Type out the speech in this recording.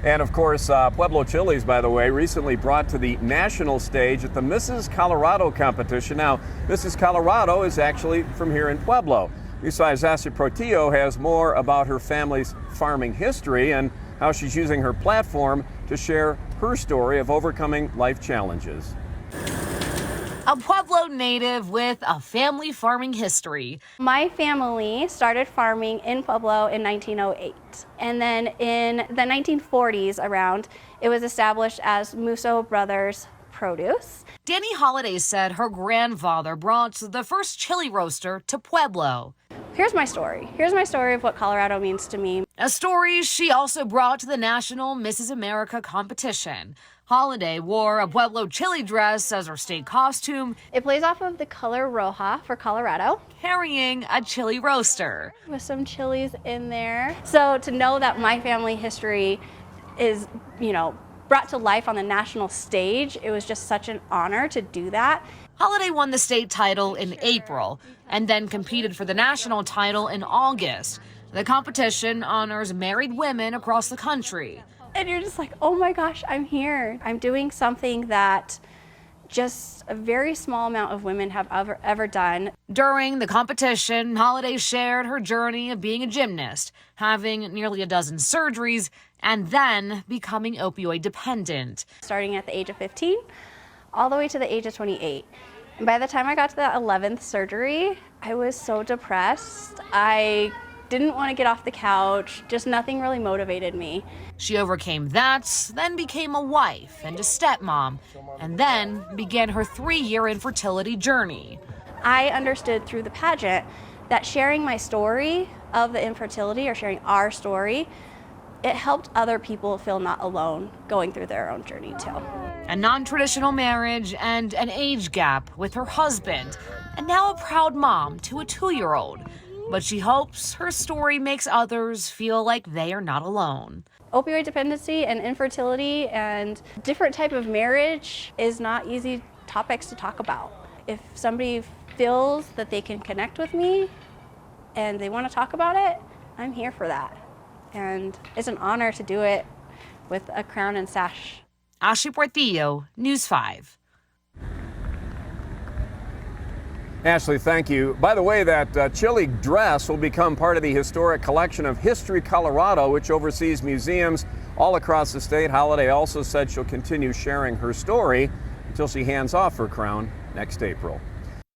And of course, Pueblo CHILES, by the way, recently brought to the national stage at the Mrs. Colorado competition. Now, Mrs. Colorado is actually from here in Pueblo. Besides, Zassi Portillo has more about her family's farming history and how she's using her platform to share her story of overcoming life challenges. A Pueblo native with a family farming history. My family started farming in Pueblo in 1908. And then in the 1940s around, it was established as Musso Brothers Produce. Dani Holliday said her grandfather brought the first chili roaster to Pueblo. Here's my story. Here's my story of what Colorado means to me. A story she also brought to the national Mrs. America competition. Holliday wore a Pueblo chili dress as her state costume. It plays off of the color roja for Colorado. Carrying a chili roaster. With some chilies in there. So to know that my family history is, brought to life on the national stage, it was just such an honor to do that. Holliday won the state title in April and then competed for the national title in August. The competition honors married women across the country. And you're just like, oh my gosh, I'm here. I'm doing something that just a very small amount of women have ever done. During the competition, Holliday shared her journey of being a gymnast, having nearly a dozen surgeries, and then becoming opioid dependent. Starting at the age of 15, all the way to the age of 28. And by the time I got to the 11th surgery, I was so depressed. I didn't want to get off the couch, just nothing really motivated me. She overcame that, then became a wife and a stepmom, and then began her 3-year infertility journey. I understood through the pageant that sharing my story of the infertility, or sharing our story, it helped other people feel not alone going through their own journey too. A non-traditional marriage and an age gap with her husband, and now a proud mom to a 2-year-old. But she hopes her story makes others feel like they are not alone. Opioid dependency and infertility and different type of marriage is not easy topics to talk about. If somebody feels that they can connect with me and they want to talk about it, I'm here for that. And it's an honor to do it with a crown and sash. Zassi Portillo, News 5. Ashley, thank you. By the way, that chili dress will become part of the historic collection of History Colorado, which oversees museums all across the state. Holliday also said she'll continue sharing her story until she hands off her crown next April.